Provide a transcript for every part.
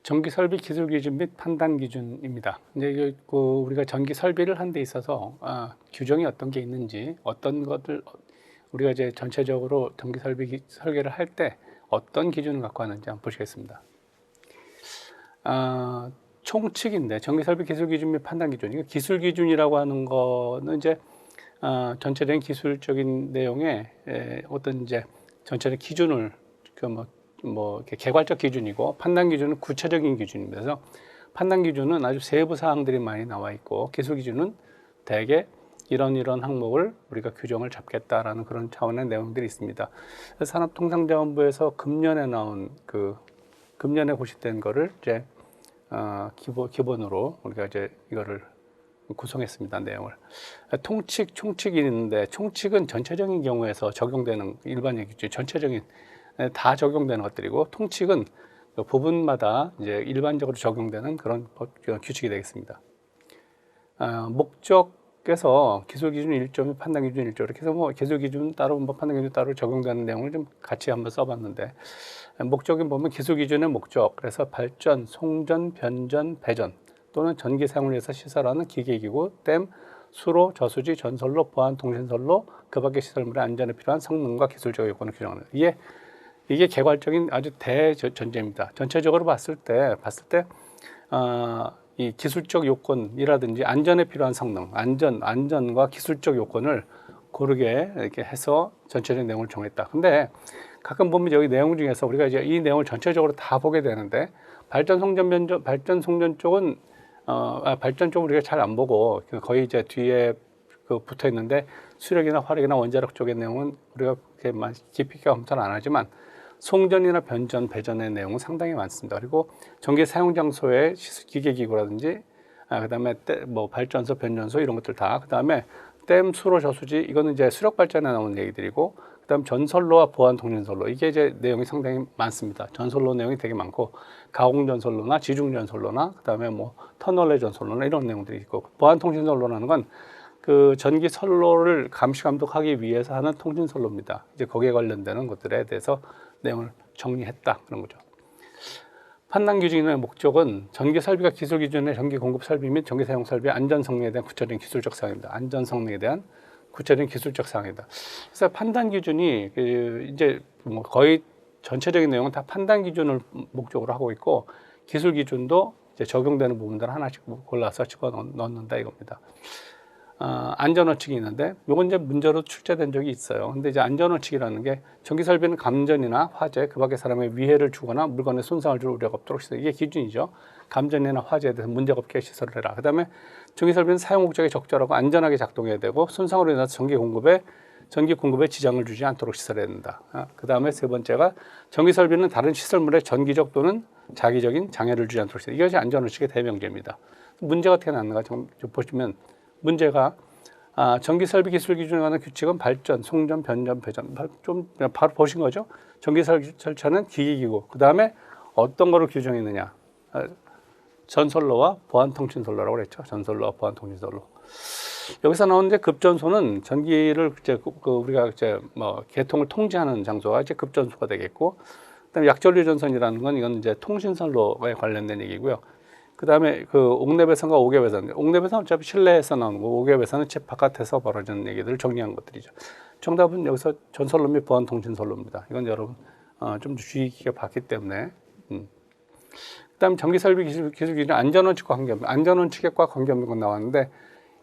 전기 설비 기술 기준 및 판단 기준입니다. 이제 우리가 전기 설비를 한 데 있어서 규정이 어떤 게 있는지, 어떤 것들 우리가 이제 전체적으로 전기 설비 설계를 할 때 어떤 기준을 갖고 하는지 한번 보시겠습니다. 총칙인데 전기 설비 기술 기준 및 판단 기준. 이거 기술 기준이라고 하는 거는 이제 전체적인 기술적인 내용에 어떤 이제 전체적 기준을 이렇게 개괄적 기준이고, 판단 기준은 구체적인 기준입니다. 그래서 판단 기준은 아주 세부 사항들이 많이 나와 있고, 기술 기준은 대개 이런 항목을 우리가 규정을 잡겠다라는 그런 차원의 내용들이 있습니다. 산업통상자원부에서 금년에 나온 금년에 고시된 거를 이제 기본으로 우리가 이제 이거를 구성했습니다. 내용을. 총칙이 있는데, 총칙은 전체적인 경우에서 적용되는 일반적 기준, 전체적인 다 적용되는 것들이고, 통칙은 그 부분마다 이제 일반적으로 적용되는 그런 규칙이 되겠습니다. 목적에서 기술 기준 1조 및 판단 기준 1조, 이렇게 해서 기술 기준 따로 판단 기준 따로 적용되는 내용을 좀 같이 한번 써봤는데, 목적에 보면 기술 기준의 목적, 그래서 발전, 송전, 변전, 배전 또는 전기 사용을 위해서 시설하는 기계기구, 댐, 수로, 저수지, 전선로, 보안 통신선로, 그 밖의 시설물의 안전에 필요한 성능과 기술적 요건을 규정하는, 이게 개괄적인 아주 대전제입니다. 전체적으로 봤을 때 이 기술적 요건이라든지 안전에 필요한 성능, 안전과 기술적 요건을 고르게 이렇게 해서 전체적인 내용을 정했다. 근데 가끔 보면 여기 내용 중에서 우리가 이제 이 내용을 전체적으로 다 보게 되는데, 발전 송전 쪽은 발전 쪽은 우리가 잘 안 보고 거의 이제 뒤에 붙어 있는데, 수력이나 화력이나 원자력 쪽의 내용은 우리가 그렇게 깊이 있게 검토는 안 하지만, 송전이나 변전, 배전의 내용은 상당히 많습니다. 그리고 전기 사용 장소의 기계기구라든지, 그다음에 발전소, 변전소 이런 것들 다, 그다음에 댐, 수로, 저수지, 이거는 이제 수력 발전에 나오는 얘기들이고, 그다음 전선로와 보안 통신선로, 이게 이제 내용이 상당히 많습니다. 전선로 내용이 되게 많고, 가공 전선로나 지중 전선로나, 그다음에 터널 전선로나 이런 내용들이 있고, 보안 통신선로라는 건 그 전기 선로를 감시 감독하기 위해서 하는 통신선로입니다. 이제 거기에 관련되는 것들에 대해서 내용을 정리했다, 그런 거죠. 판단 기준의 목적은 전기 설비가 기술 기준의 전기 공급 설비 및 전기 사용 설비의 안전 성능에 대한 구체적인 기술적 사항입니다. 안전 성능에 대한 구체적인 기술적 사항이다. 그래서 판단 기준이 이제 거의 전체적인 내용은 다 판단 기준을 목적으로 하고 있고, 기술 기준도 이제 적용되는 부분들 하나씩 골라서 집어넣는다 이겁니다. 안전원칙이 있는데, 요건 이제 문제로 출제된 적이 있어요. 근데 이제 안전원칙이라는 게, 전기 설비는 감전이나 화재, 그 밖의 사람의 위해를 주거나 물건에 손상을 줄 우려가 없도록 시설, 이게 기준이죠. 감전이나 화재에 대해서 문제가 없게 시설을 해라. 그 다음에 전기 설비는 사용 목적에 적절하고 안전하게 작동해야 되고, 손상으로 인해서 전기 공급에 지장을 주지 않도록 시설해야 된다. 그 다음에 세 번째가, 전기 설비는 다른 시설물에 전기적 또는 자기적인 장애를 주지 않도록 시설. 이것이 안전원칙의 대명제입니다. 문제가 어떻게 나왔는가 좀 보시면, 문제가 전기 설비 기술 기준에 관한 규칙은 발전, 송전, 변전, 배전, 좀 바로 보신 거죠. 전기 설치하는 기기기구, 그 다음에 어떤 거를 규정했느냐, 전선로와 보안통신선로라고 그랬죠. 전선로와 보안통신선로. 여기서 나오는 이제 급전소는 전기를 이제 우리가 이제 계통을 통제하는 장소가 이제 급전소가 되겠고, 그다음에 약전류 전선이라는 건 이건 이제 통신선로에 관련된 얘기고요. 그 다음에 옥내배선과 옥외배선. 옥내배선은 어차피 실내에서 나오는 거고, 옥외배선은 집 바깥에서 벌어지는 얘기들을 정리한 것들이죠. 정답은 여기서 전선로 및 보안통신선로입니다. 이건 여러분 좀 주의 깊게 봤기 때문에. 그 다음 전기설비 기술 기준 안전원칙과 관계없는, 안전원칙과 관계없는 건 나왔는데,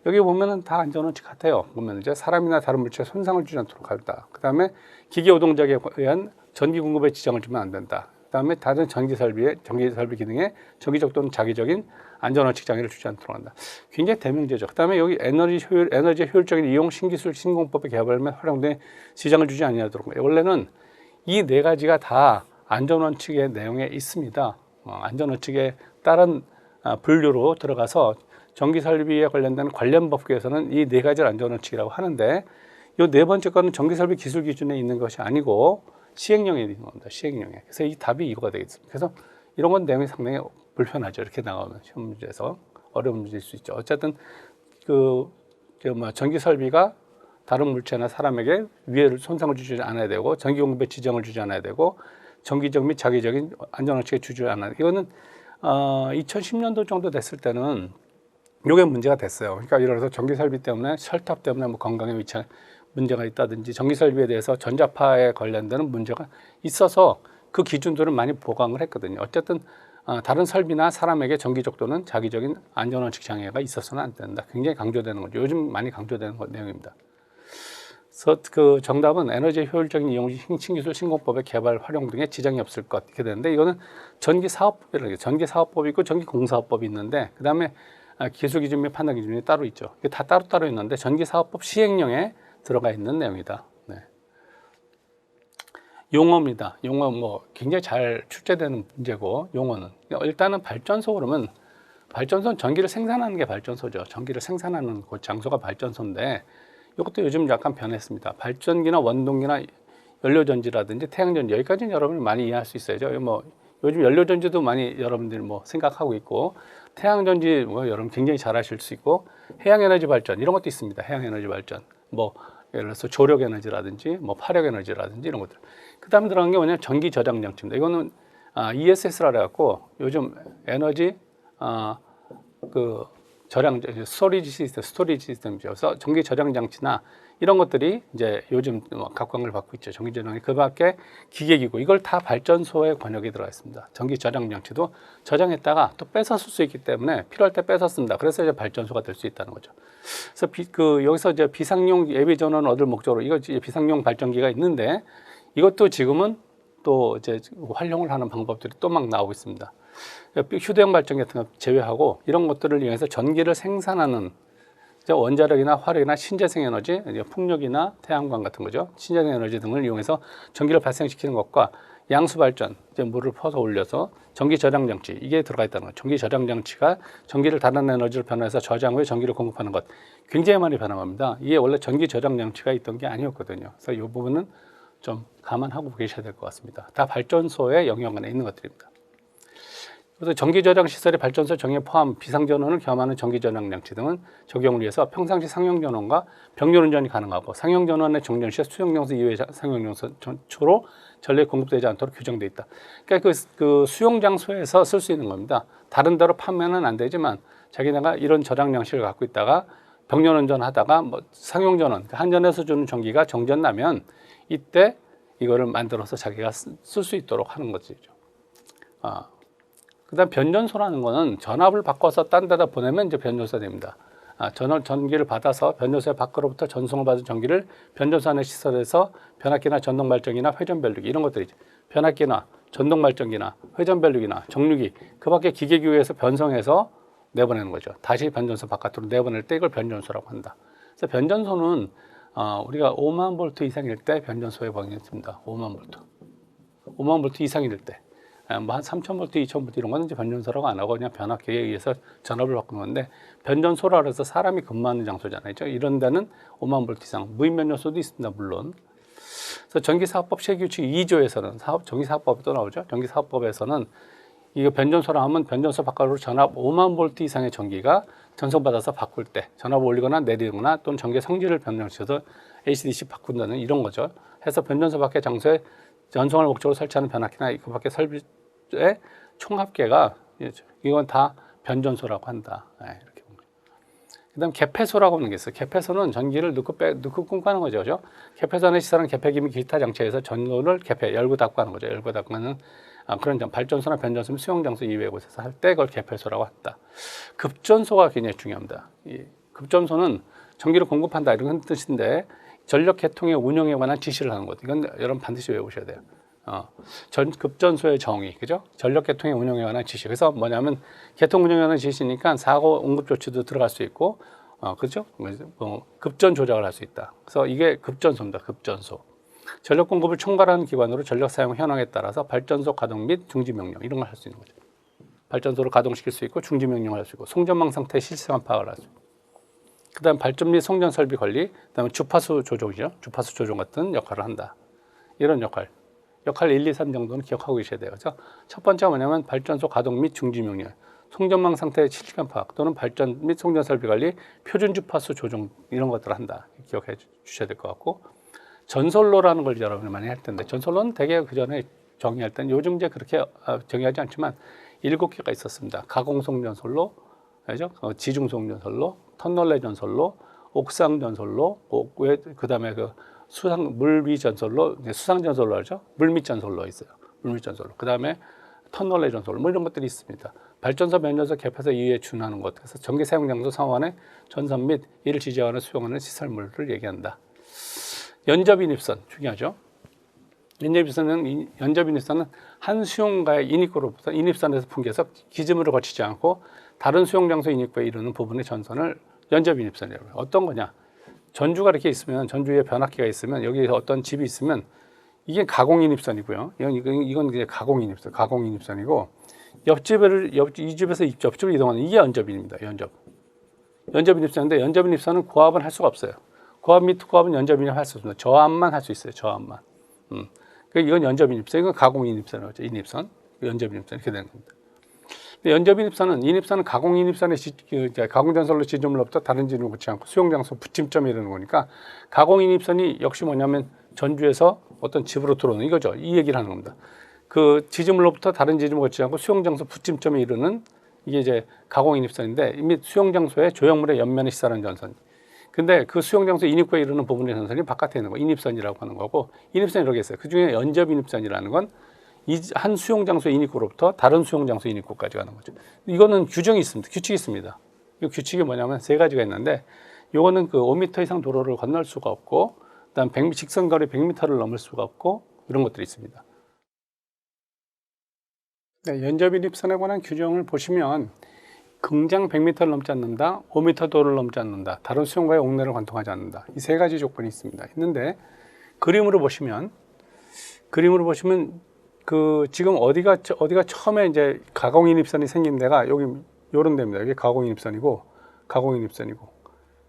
여기 보면은 다 안전원칙 같아요. 보면 이제 사람이나 다른 물체에 손상을 주지 않도록 한다. 그 다음에 기계 노동자에 의한 전기 공급에 지장을 주면 안 된다. 그다음에 다른 전기 설비 기능에 정기적 또는 자기적인 안전원칙 장애를 주지 않도록 한다. 굉장히 대명제죠. 그다음에 여기 에너지 효율적인 이용 신기술 신공법의 개발 및 활용 등 지장을 주지 아니하도록. 원래는 이 네 가지가 다 안전원칙의 내용에 있습니다. 안전원칙에 따른 분류로 들어가서 전기 설비에 관련된 관련 법규에서는 이 네 가지를 안전원칙이라고 하는데, 이 네 번째 거는 전기 설비 기술 기준에 있는 것이 아니고 시행령에 있는 겁니다. 시행령에. 그래서 이 답이 이거가 되겠습니다. 그래서 이런 건 내용이 상당히 불편하죠. 이렇게 나가면 시험 문제에서 어려운 문제일 수 있죠. 어쨌든 전기 설비가 다른 물체나 사람에게 위해를 손상을 주지 않아야 되고, 전기 공급에 지장을 주지 않아야 되고, 정기적 및 자기적인 안전원칙에 주지 않아야. 이거는 2010년도 정도 됐을 때는 이게 문제가 됐어요. 그러니까 예를 들어서 전기 설비 때문에 철탑 때문에 뭐 건강에 위치한 문제가 있다든지 전기 설비에 대해서 전자파에 관련되는 문제가 있어서 그 기준들은 많이 보강을 했거든요. 어쨌든 다른 설비나 사람에게 전기적 또는 자기적인 안전원칙 장애가 있어서는 안 된다. 굉장히 강조되는 거죠. 요즘 많이 강조되는 내용입니다. 그래서 그 정답은 에너지 효율적인 이용 신기술 신공법의 개발 활용 등에 지장이 없을 것 이렇게 되는데, 이거는 전기사업법이라고 해요. 전기사업법이 있고 전기공사업법이 있는데 그 다음에 기술 기준 및 판단 기준이 따로 있죠. 이게 다 따로따로 있는데 전기사업법 시행령에 들어가 있는 내용이다. 네. 용어입니다. 용어 뭐 굉장히 잘 출제되는 문제고, 용어는 일단은 발전소 그러면 발전소는 전기를 생산하는 게 발전소죠. 전기를 생산하는 그 장소가 발전소인데 이것도 요즘 약간 변했습니다. 발전기나 원동기나 연료전지라든지 태양전지, 여기까지는 여러분이 많이 이해할 수 있어요. 뭐 요즘 연료전지도 많이 여러분들이 뭐 생각하고 있고, 태양전지 뭐 여러분 굉장히 잘 아실 수 있고, 해양에너지 발전 이런 것도 있습니다. 해양에너지 발전 뭐 예를 들어서 조력에너지라든지 뭐 파력에너지라든지 이런 것들. 그 다음에 들어간 게 뭐냐면 전기 저장 장치입니다. 이거는 ESS라 그래갖고 요즘 에너지 그 저장 스토리지 시스템이죠. 그래서 전기 저장 장치나 이런 것들이 이제 요즘 각광을 받고 있죠. 전기 저장이 그 밖에 기계기구 이걸 다 발전소의 권역에 들어가 있습니다. 전기 저장 장치도 저장했다가 또 뺏어 쓸 수 있기 때문에 필요할 때 뺏어 쓴다. 그래서 이제 발전소가 될 수 있다는 거죠. 그래서 여기서 이제 비상용 예비 전원 얻을 목적으로 이거 비상용 발전기가 있는데, 이것도 지금은 또 이제 활용을 하는 방법들이 또 막 나오고 있습니다. 휴대용 발전기 같은 거 제외하고 이런 것들을 이용해서 전기를 생산하는 원자력이나 화력이나 신재생 에너지, 풍력이나 태양광 같은 거죠. 신재생 에너지 등을 이용해서 전기를 발생시키는 것과 양수 발전, 물을 퍼서 올려서 전기 저장 장치 이게 들어가 있다는 거죠. 전기 저장 장치가 전기를 다른 에너지로 변화해서 저장 후에 전기를 공급하는 것, 굉장히 많이 변화합니다. 이게 원래 전기 저장 장치가 있던 게 아니었거든요. 그래서 이 부분은 좀 감안하고 계셔야 될 것 같습니다. 다 발전소의 영역 안에 있는 것들입니다. 그래서 전기저장 시설의 발전소 정의에 포함 비상전원을 겸하는 전기저장 장치 등은 적용을 위해서 평상시 상용전원과 병렬운전이 가능하고, 상용전원의 정전 시 수용용소 이외의 상용용소로 전력이 공급되지 않도록 규정되어 있다. 그러니까 그 수용장소에서 쓸 수 있는 겁니다. 다른 데로 판매는 안 되지만 자기네가 이런 저장 장치를 갖고 있다가 병렬운전 하다가 뭐 상용전원, 한전에서 주는 전기가 정전나면 이때 이거를 만들어서 자기가 쓸 수 있도록 하는 것이죠. 그다음 변전소라는 거는 전압을 바꿔서 딴 데다 보내면 이제 변전소가 됩니다. 전기를 받아서 변전소의 밖으로부터 전송을 받은 전기를 변전소 안의 시설에서 변압기나 전동발전기나 회전별류기 이런 것들이죠. 변압기나 전동발전기나 회전별류기나 정류기 그 밖에 기계기구에서 변성해서 내보내는 거죠. 다시 변전소 바깥으로 내보낼 때 이걸 변전소라고 한다. 그래서 변전소는 우리가 5만 볼트 이상일 때 변전소에 보내습니다. 5만 볼트 이상일 때. 뭐 한 3,000볼트, 2,000볼트 이런 거는 이제 변전소라고 안 하고 그냥 변압기에 의해서 전압을 바꾸는 건데, 변전소라 그래서 사람이 근무하는 장소잖아요. 이런 데는 5만 볼트 이상, 무인 변전소도 있습니다, 물론. 그래서 전기사업법 시행규칙 2조에서는 전기사업법이 또 나오죠. 전기사업법에서는 이거 변전소라 하면 변전소 바깥으로 전압 5만 볼트 이상의 전기가 전송받아서 바꿀 때 전압을 올리거나 내리거나 또는 전기 성질을 변경시켜서 HDC 바꾼다는 이런 거죠. 해서 변전소 밖의 장소에 전송을 목적으로 설치하는 변압기나 그 밖의 설비의 총합계가 이건 다 변전소라고 한다. 이렇게 본 거죠. 그다음 개폐소라고 하는 게 있어요. 개폐소는 전기를 넣고 끊고 하는 거죠. 그죠? 개폐소 안에 시설은 개폐기 및 기타 장치에서 전로를 개폐, 열고 닫고 하는 거죠. 열고 닫고 하는 그런 발전소나 변전소, 수용장소 이외의 곳에서 할 때 그걸 개폐소라고 한다. 급전소가 굉장히 중요합니다. 이 급전소는 전기를 공급한다 이런 뜻인데, 전력 계통의 운영에 관한 지시를 하는 것. 이건 여러분 반드시 외우셔야 돼요. 급전소의 정의, 그죠? 전력 계통의 운영에 관한 지시. 그래서 뭐냐면 계통 운영에 관한 지시니까 사고 응급 조치도 들어갈 수 있고, 그죠? 급전 조작을 할 수 있다. 그래서 이게 급전소입니다. 급전소. 전력 공급을 총괄하는 기관으로 전력 사용 현황에 따라서 발전소 가동 및 중지 명령 이런 걸 할 수 있는 거죠. 발전소를 가동시킬 수 있고 중지 명령을 할 수 있고 송전망 상태의 실시간 파악을 할 수 있고. 그다음 발전 및 송전 설비 관리, 그다음에 주파수 조종이죠. 주파수 조종 같은 역할을 한다. 이런 역할 1, 2, 3 정도는 기억하고 계셔야 돼요. 그래서 첫 번째가 뭐냐면 발전소 가동 및 중지 명령, 송전망 상태의 실시간 파악 또는 발전 및 송전 설비 관리, 표준 주파수 조종 이런 것들을 한다. 기억해 주셔야 될 것 같고, 전솔로라는 걸 여러분이 많이 할 텐데, 전솔로는 대개 그 전에 정의할 때는 요즘 이제 그렇게 정의하지 않지만 7개가 있었습니다. 가공송전솔로, 알죠? 지중송전솔로, 터널내 전솔로, 옥상 전솔로, 그다음에 그 수상 물위 전솔로, 수상 전솔로 하죠. 물밑 전솔로 있어요. 물밑 전솔로. 그다음에 터널내 전솔로 뭐 이런 것들이 있습니다. 발전소, 변전소, 개폐소 이에 준하는 것. 그래서 전기 사용 장소 상호간의 전선 및 이를 지지하거나 수용하는 시설물을 얘기한다. 연접인입선 중요하죠. 연접인입선은 한 수용가의 인입구로부터 인입선에서 분개해서 기지물을 거치지 않고 다른 수용 장소 인입구에 이르는 부분의 전선을 연접인입선이라고 해요. 어떤 거냐? 전주가 이렇게 있으면, 전주에 변압기가 있으면, 여기에 어떤 집이 있으면 이게 가공인입선이고요. 이건 이제 가공인입선이고, 이 집에서 옆집으로 이동하는 이게 연접인입니다. 연접인입선인데, 연접인입선은 고압은 할 수가 없어요. 고압 및 고압은 연접인입 할 수 없습니다. 저압만 할 수 있어요. 저압만. 이건 연접인입선, 이건 가공인입선이라고 하죠. 인입선, 연접인입선 이렇게 되는 겁니다. 인입선은 가공인입선의 가공전선로 지점으로부터 다른 지점을 거치지 않고 수용장소 붙임점에 이르는 거니까, 가공인입선이 역시 뭐냐면 전주에서 어떤 집으로 들어오는 이거죠. 이 얘기를 하는 겁니다. 그 지점으로부터 다른 지점을 거치지 않고 수용장소 붙임점에 이르는 이게 이제 가공인입선인데, 이미 수용장소에 조형물의 옆면에 시사하는 전선. 근데 그 수용장소 인입구에 이르는 부분의 전선이 바깥에 있는 거, 인입선이라고 하는 거고, 인입선이 이렇게 있어요. 그 중에 연접인입선이라는 건 한 수용장소 인입구로부터 다른 수용장소 인입구까지 가는 거죠. 이거는 규정이 있습니다. 규칙이 있습니다. 이 규칙이 뭐냐면 3가지가 있는데, 요거는 그 5m 이상 도로를 건널 수가 없고, 그다음 직선거리 100m를 넘을 수가 없고, 이런 것들이 있습니다. 네, 연접인입선에 관한 규정을 보시면 긍장 100m를 넘지 않는다, 5m 도로를 넘지 않는다, 다른 수용과의 옥내를 관통하지 않는다. 이 3가지 조건이 있는데, 그림으로 보시면 그 지금 어디가 처음에 이제 가공인입선이 생긴 데가 여기 요런 데입니다. 여기 가공인입선이고,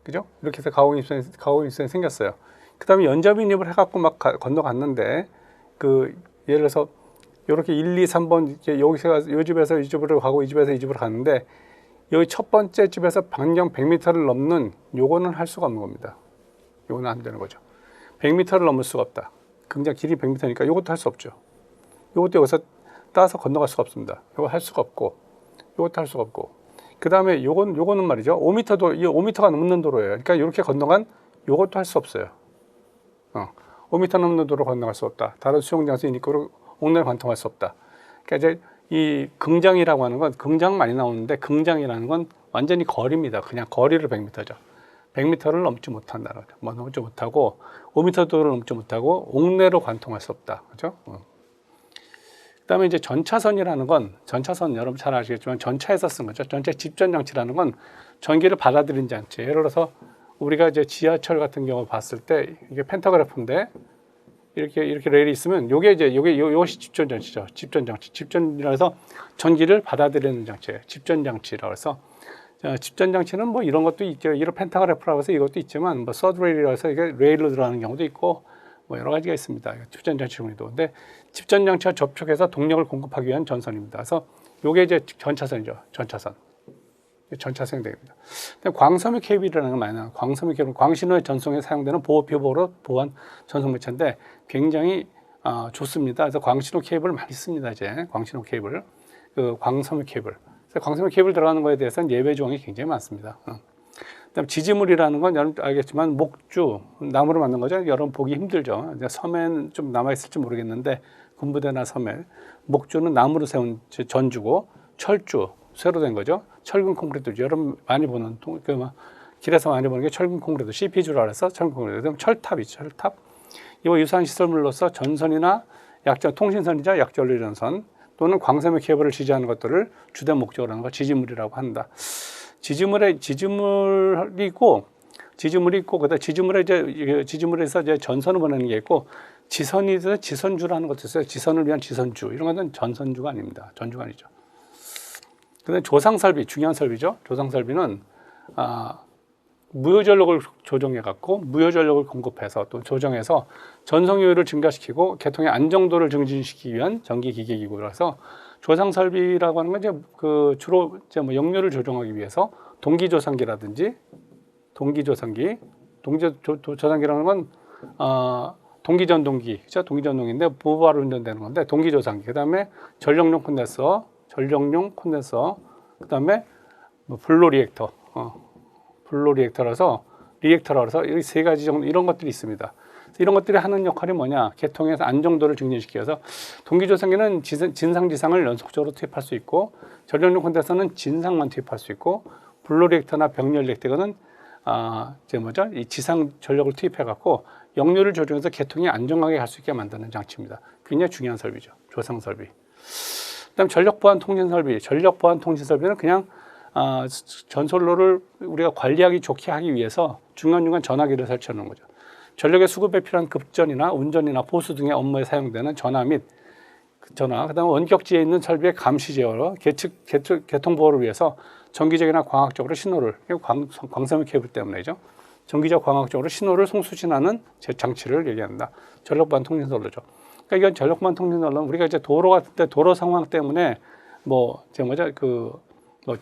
그죠? 이렇게 해서 가공인입선이 생겼어요. 그 다음에 연접인입을 해갖고 막 건너갔는데, 예를 들어서 이렇게 1, 2, 3번 이렇게 여기서 이 집에서 이 집으로 가고 이 집에서 이 집으로 가는데, 여기 첫 번째 집에서 반경 100m를 넘는 요거는 할 수가 없는 겁니다. 요거는 안 되는 거죠. 100m를 넘을 수가 없다. 긍장 길이 100m니까 요것도 할 수 없죠. 요것도 여기서 따서 건너갈 수가 없습니다. 요거 할 수가 없고, 요것도 할 수가 없고. 그 다음에 요거는 말이죠. 5m가 넘는 도로예요. 그러니까 이렇게 건너간 요것도 할 수 없어요. 5m 넘는 도로 건너갈 수 없다. 다른 수용장소 인입구로 옥내를 관통할 수 없다. 그러니까 이제 이 긍장이라고 하는 건 긍장 많이 나오는데, 긍장이라는 건 완전히 거리입니다. 그냥 거리를 100m죠. 100m를 넘지 못한다는 거죠. 넘지 못하고 5m 도로를 넘지 못하고 옥내로 관통할 수 없다. 그죠? 그다음에 이제 전차선이라는 건, 전차선 여러분 잘 아시겠지만 전차에서 쓴 거죠. 전차 집전 장치라는 건 전기를 받아들이는 장치. 예를 들어서 우리가 이제 지하철 같은 경우 봤을 때 이게 펜타그래프인데, 이렇게 레일이 있으면 요것이 집전 장치죠. 집전이라 해서 전기를 받아들이는 장치예요. 집전 장치라고 해서, 집전 장치는 뭐 이런 것도 있죠. 이런 펜타그래프라고 해서 이것도 있지만, 뭐 서드 레일이라고 해서 이게 레일로 들어가는 경우도 있고, 뭐 여러 가지가 있습니다. 집전 장치 종류도. 근데 집전 장치와 접촉해서 동력을 공급하기 위한 전선입니다. 그래서 요게 이제 전차선이죠. 전차선이 됩니다. 광섬유 케이블이라는 건 많이 나와요. 광섬유 케이블, 광신호의 전송에 사용되는 보호표보로 보호한 전송 매체인데 굉장히 좋습니다. 그래서 광신호 케이블을 많이 씁니다. 이제 광신호 케이블, 광섬유 케이블. 그래서 광섬유 케이블 들어가는 거에 대해서는 예외 조항이 굉장히 많습니다. 그다음 지지물이라는 건 여러분 알겠지만 목주, 나무로 만든 거죠. 여러분 보기 힘들죠. 섬에는 좀 남아 있을지 모르겠는데, 군부대나 섬에 목주는 나무로 세운 전주고, 철주 쇠로 된 거죠. 철근 콘크리트, 여러분 많이 보는 길에서 많이 보는 게 철근 콘크리트, CP주라 해서 철근 콘크리트. 그럼 철탑이죠. 철탑. 이와 유사한 시설물로서 전선이나 통신선이자 약전류 전선 또는 광섬유 케이블을 지지하는 것들을 주된 목적으로 하는 거 지지물이라고 한다. 지지물에서 이제 전선을 보내는 게 있고, 지선에서 지선주라는 것도 있어요. 지선을 위한 지선주. 이런 것은 전선주가 아닙니다. 전주가 아니죠. 근데 조상설비, 중요한 설비죠. 조상설비는 무효전력을 조정해갖고 무효전력을 공급해서 또 조정해서 전송효율을 증가시키고 계통의 안정도를 증진시키기 위한 전기기계기구라서, 조상설비라고 하는 건 이제 주로 이제 뭐 역류를 조정하기 위해서 동기조상기라든지 조상기라는 건 동기전동기, 그죠? 동기전동기인데 무바로 운전되는 건데 동기조상기. 그다음에 전력용 콘덴서, 전력용 콘덴서, 그다음에 뭐 블로 리액터, 블로 리액터라서 이 세 가지 정도 이런 것들이 있습니다. 이런 것들이 하는 역할이 뭐냐? 계통에서 안정도를 증진시켜서 동기조성기는 진상지상을 연속적으로 투입할 수 있고, 전력용 콘덴서는 진상만 투입할 수 있고, 블로 리액터나 병렬 리액터는 이 지상 전력을 투입해 갖고 역류를 조정해서 계통이 안정하게 갈 수 있게 만드는 장치입니다. 굉장히 중요한 설비죠. 조성 설비. 그다음 전력 보안 통신 설비. 전력 보안 통신 설비는 그냥 전솔로를 우리가 관리하기 좋게 하기 위해서 중간중간 전화기를 설치해 놓은 거죠. 전력의 수급에 필요한 급전이나 운전이나 보수 등의 업무에 사용되는 전화 및 그다음 원격지에 있는 설비의 감시 제어로 계통 보호를 위해서 정기적이나 광학적으로 신호를, 광섬유 케이블 때문에죠. 정기적 광학적으로 신호를 송수신하는 장치를 얘기합니다. 전력보안 통신선로죠. 그러니까 이건 전력보안 통신선로는 우리가 이제 도로 같은 때 도로 상황 때문에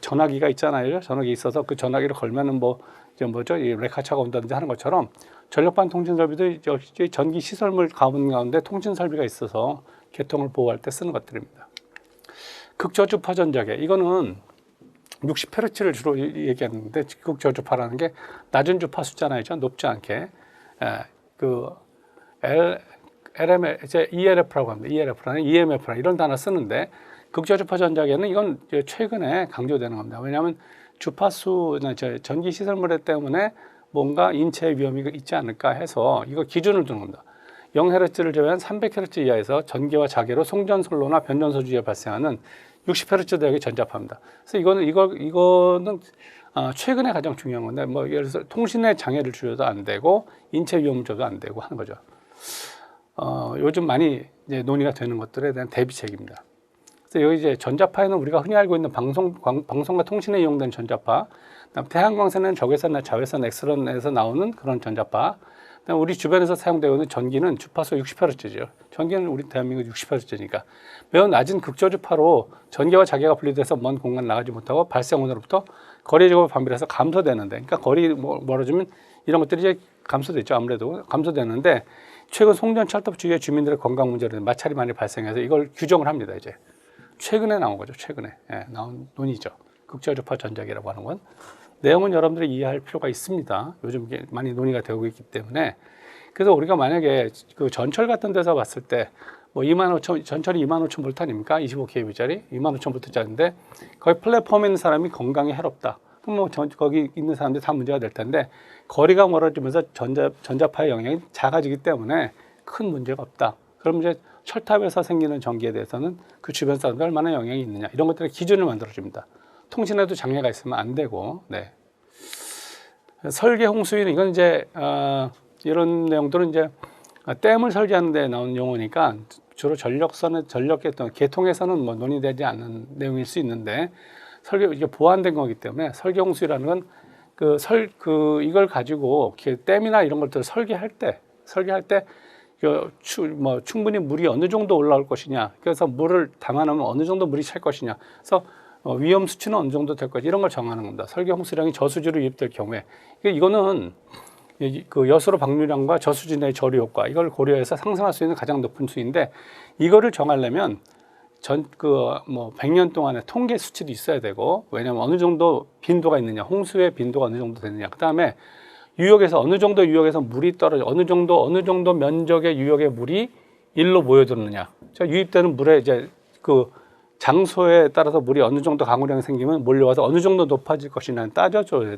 전화기가 있잖아요. 전화기 있어서 그 전화기를 걸면은 이 레카차가 온다든지 하는 것처럼 전력보안 통신 설비도 역시 전기 시설물 가운데 통신 설비가 있어서 계통을 보호할 때 쓰는 것들입니다. 극저주파 전자계, 이거는 60Hz를 주로 얘기하는데, 극저주파라는 게 낮은 주파 숫자나 높지 않게 ELF라고 합니다. ELF라는 EMF라 이런 단어 쓰는데, 극저주파 전자계는 이건 최근에 강조되는 겁니다. 왜냐하면 주파수나 전기 시설물 때문에 뭔가 인체에 위험이 있지 않을까 해서 이거 기준을 두는 겁니다. 0Hz를 제외한 300Hz 이하에서 전기와 자계로 송전솔로나 변전소 주위에 발생하는 60Hz 대역의 전자파입니다. 그래서 이거는 최근에 가장 중요한 건데, 예를 들어서 통신에 장애를 주려도 안 되고 인체 위험을 줘도 안 되고 하는 거죠. 요즘 많이 이제 논의가 되는 것들에 대한 대비책입니다. 그래서 여기 이제 전자파에는 우리가 흔히 알고 있는 방송과 통신에 이용되는 전자파, 그다음 태양광선은 적외선이나 자외선, 엑스선에서 나오는 그런 전자파, 그다음 우리 주변에서 사용되고 있는 전기는 주파수 60Hz죠. 전기는 우리 대한민국 60Hz니까 매우 낮은 극저주파로 전기와 자계가 분리돼서 먼 공간 나가지 못하고 발생원으로부터 거리 제곱을 반비례해서 감소되는데, 그러니까 거리 멀어지면 이런 것들이 이제 감소되죠. 아무래도 감소되는데, 최근 송전철도 주위의 주민들의 건강 문제로 마찰이 많이 발생해서 이걸 규정을 합니다. 이제 최근에 나온 거죠. 최근에 나온 논의죠. 극저주파 전자기라고 하는 건. 내용은 여러분들이 이해할 필요가 있습니다. 요즘 이게 많이 논의가 되고 있기 때문에. 그래서 우리가 만약에 그 전철 같은 데서 봤을 때 전철이 25,000V 아닙니까? 25kV짜리 25,000V짜리인데 거기 플랫폼에 있는 사람이 건강에 해롭다. 그럼 거기 있는 사람들이 다 문제가 될 텐데, 거리가 멀어지면서 전자파의 영향이 작아지기 때문에 큰 문제가 없다. 그럼 이제 철탑에서 생기는 전기에 대해서는 그 주변 사람들 얼마나 영향이 있느냐, 이런 것들의 기준을 만들어줍니다. 통신에도 장애가 있으면 안 되고. 설계 홍수위는 이건 이제 이런 내용들은 이제 댐을 설계하는 데 나온 용어니까 주로 계통에서는 논의되지 않는 내용일 수 있는데, 이게 보완된 거기 때문에 설계 홍수위라는 건 이걸 가지고 댐이나 이런 것들을 설계할 때 충분히 물이 어느 정도 올라올 것이냐, 그래서 물을 담아놓으면 어느 정도 물이 찰 것이냐, 그래서 위험 수치는 어느 정도 될 것이냐, 이런 걸 정하는 겁니다. 설계 홍수량이 저수지로 유입될 경우에 이거는 그 여수로 방류량과 저수지 내 저류 효과, 이걸 고려해서 상승할 수 있는 가장 높은 수인데, 이거를 정하려면 100년 동안의 통계 수치도 있어야 되고, 왜냐하면 어느 정도 빈도가 있느냐, 홍수의 빈도가 어느 정도 되느냐, 그 다음에 어느 정도 유역에서 물이 떨어져 어느 정도 면적의 유역의 물이 일로 모여드느냐, 유입되는 물에 이제 그 장소에 따라서 물이 어느 정도 강우량이 생기면 몰려와서 어느 정도 높아질 것이냐 따져줘야 돼.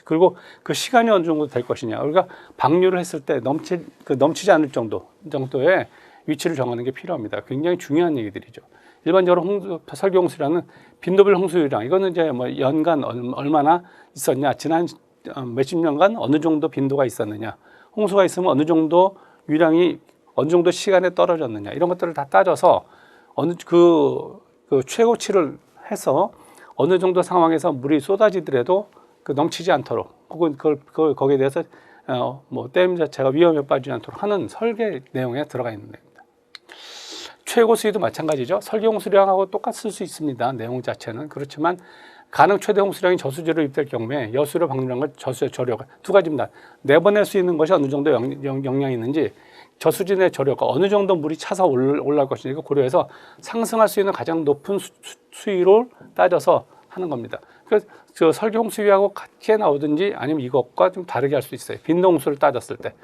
그리고 그 시간이 어느 정도 될 것이냐, 우리가 방류를 했을 때 넘치지 않을 정도의 위치를 정하는 게 필요합니다. 굉장히 중요한 얘기들이죠. 일반적으로 설계 홍수량은 빈도별 홍수유량, 이거는 이제 연간 얼마나 있었냐, 지난 몇십 년간 어느 정도 빈도가 있었느냐, 홍수가 있으면 어느 정도 유량이 어느 정도 시간에 떨어졌느냐, 이런 것들을 다 따져서 그 최고치를 해서 어느 정도 상황에서 물이 쏟아지더라도 넘치지 않도록, 혹은 거기에 대해서 댐 자체가 위험에 빠지지 않도록 하는 설계 내용에 들어가 있는 겁니다. 최고 수위도 마찬가지죠. 설계 홍수량하고 똑같을 수 있습니다. 내용 자체는. 그렇지만 가능 최대 홍수량이 저수지로 유입될 경우에 여수로 방류량과 저수지의 저류가 두 가지입니다. 내보낼 수 있는 것이 어느 정도 영향이 있는지, 저수진의 저력과 어느 정도 물이 차서 올라올 것이니까 고려해서 상승할 수 있는 가장 높은 수위로 따져서 하는 겁니다. 그래서 저 설경 수위하고 같이 나오든지 아니면 이것과 좀 다르게 할 수 있어요. 빈도홍수를 따졌을 때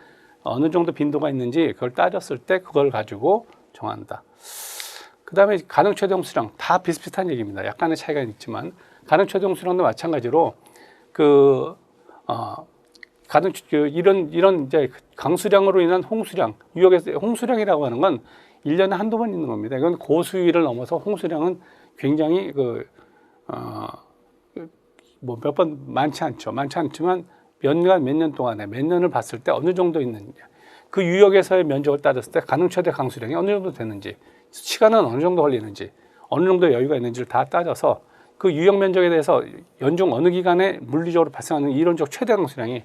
어느 정도 빈도가 있는지 그걸 따졌을 때 그걸 가지고 정한다. 그 다음에 가능 최대 홍수량 다 비슷비슷한 얘기입니다. 약간의 차이가 있지만 가능 최대 홍수량도 마찬가지로 이런 이제 강수량으로 인한 홍수량, 유역에서 홍수량이라고 하는 건 1년에 한두 번 있는 겁니다. 이건 고수위를 넘어서 홍수량은 굉장히 뭐 몇 번 많지 않죠. 많지 않지만 몇 년 동안에 몇 년을 봤을 때 어느 정도 있는지, 그 유역에서의 면적을 따졌을 때 가능 최대 강수량이 어느 정도 되는지, 시간은 어느 정도 걸리는지, 어느 정도 여유가 있는지를 다 따져서 그 유역 면적에 대해서 연중 어느 기간에 물리적으로 발생하는 이론적 최대 강수량이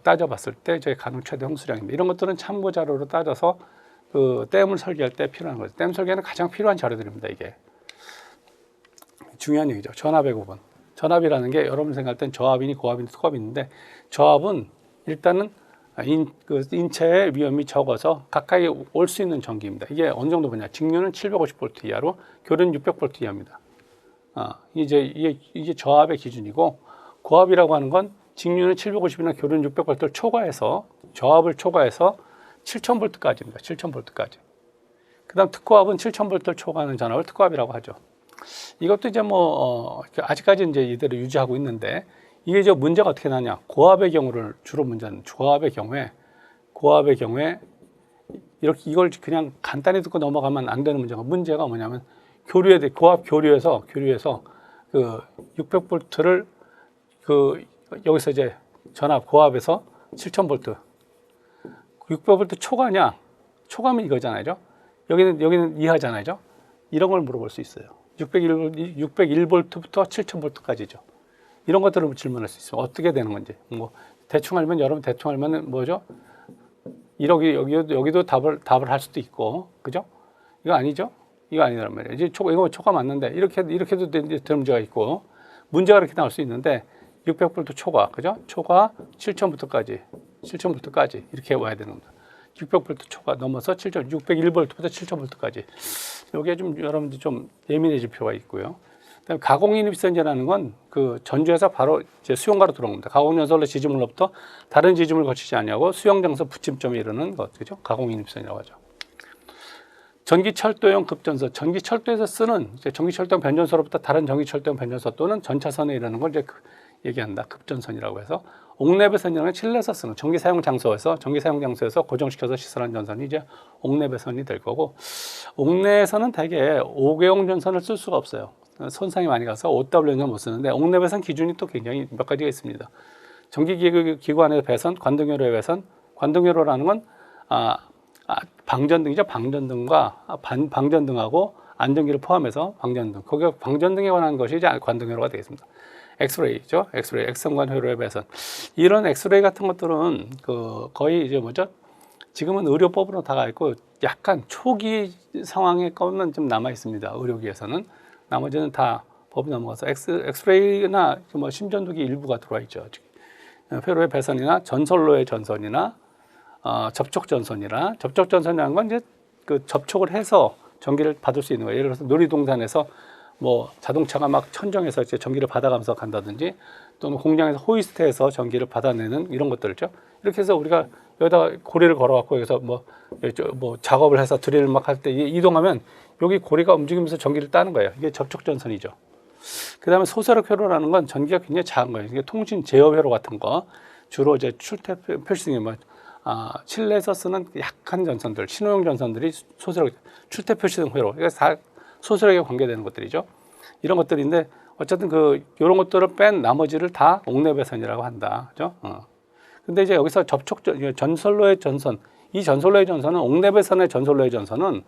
따져봤을 때 저희 가능 최대 홍수량입니다. 이런 것들은 참고 자료로 따져서 그 댐을 설계할 때 필요한 거죠. 댐 설계는 가장 필요한 자료들입니다. 이게 중요한 얘기죠. 전압의 구분. 전압이라는 게 여러분 생각할 땐 저압이니 고압이니 투압이 있는데, 저압은 일단은 인체의 위험이 적어서 가까이 올 수 있는 전기입니다. 이게 어느 정도 보냐? 직류는 750V 이하로 교류는 600V 이하입니다. 이게 저압의 기준이고, 고압이라고 하는 건 직류는 750이나 교류는 600V를 초과해서, 저압을 초과해서 7000V까지입니다. 7000V까지. 그 다음 특고압은 7000V를 초과하는 전압을 특고압이라고 하죠. 이것도 이제 아직까지 이제 이대로 유지하고 있는데, 이게 이제 문제가 어떻게 나냐? 고압의 경우를 주로 문제는, 고압의 경우에 이걸 그냥 간단히 듣고 넘어가면 안 되는 문제가 뭐냐면, 고압 교류에서 그 600V를 여기서 이제 전압 고압에서 7000V, 600V 초과냐? 초과면 이거잖아요. 여기는 이하잖아요. 이런 걸 물어볼 수 있어요. 601V부터 7000V까지죠. 이런 것들을 질문할 수 있어요. 어떻게 되는 건지. 뭐 대충 알면, 여러분 대충 알면은 뭐죠? 여기도 답을 할 수도 있고, 그죠? 이거 아니죠? 이거 아니란 말이에요. 이제 이거 초과 맞는데 이렇게도 되는 문제가 있고, 문제가 이렇게 나올 수 있는데 600V 초과, 그죠? 초과 7000V까지 이렇게 와야 되는 겁니다. 600V 초과 넘어서 601V부터 7000V까지. 여기에 좀 여러분들 좀 예민해질 필요가 있고요. 그다음에 가공인입선이라는 건 그 전주에서 바로 이제 수용가로 들어옵니다. 가공연설로 지지물로부터 다른 지지물 거치지 아니하고 수용장소 붙임점에 이르는 것, 그죠? 가공인입선이라고 하죠. 전기철도용 급전소, 전기철도에서 쓰는 전기철도용 변전소로부터 다른 전기철도용 변전소 또는 전차선에 이르는 걸 이제 얘기한다. 급전선이라고 해서, 옥내배선이라는 실내에서 쓰는 전기 사용 장소에서 고정시켜서 시설한 전선이 이제 옥내배선이 될 거고, 옥내에서는 대개 5개용 전선을 쓸 수가 없어요. 손상이 많이 가서 5W는 못 쓰는데, 옥내배선 기준이 또 굉장히 몇 가지가 있습니다. 전기기구 안의 배선, 관등회로의 배선, 관등회로라는 건 방전등이죠. 방전등과 방전등하고 안전기를 포함해서 방전등. 거기가 방전등에 관한 것이 이제 관등회로가 되겠습니다. 엑스레이죠. 엑스레이, X선관 회로의 배선. 이런 엑스레이 같은 것들은 거의 이제 지금은 의료법으로 다가 있고, 약간 초기 상황의 거는 좀 남아 있습니다. 의료기에서는. 나머지는 다 법이 넘어가서 엑스레이나 심전도기 일부가 들어와 있죠. 회로의 배선이나 전선로의 전선이나 접촉 전선이라는 건 이제 접촉을 해서 전기를 받을 수 있는 거예요. 예를 들어서 놀이동산에서 자동차가 막 천정에서 이제 전기를 받아가면서 간다든지, 또는 공장에서 호이스트해서 전기를 받아내는 이런 것들이죠. 이렇게 해서 우리가 여기다가 고리를 걸어갖고 여기서 작업을 해서 드릴을 막 할 때 이동하면 여기 고리가 움직이면서 전기를 따는 거예요. 이게 접촉 전선이죠. 그 다음에 소세력 회로라는 건 전기가 굉장히 작은 거예요. 이게 통신 제어 회로 같은 거, 주로 이제 출퇴 표시등이 실내에서 쓰는 약한 전선들, 신호용 전선들이 소세력, 출퇴 표시등 회로, 이게 다 소세력에 관계되는 것들이죠. 이런 것들인데, 어쨌든 이런 것들을 뺀 나머지를 다 옥내배선이라고 한다. 그죠? 근데 이제 여기서 전선로의 전선, 이 전선로의 전선은, 옥내배선의 전선로의 전선은,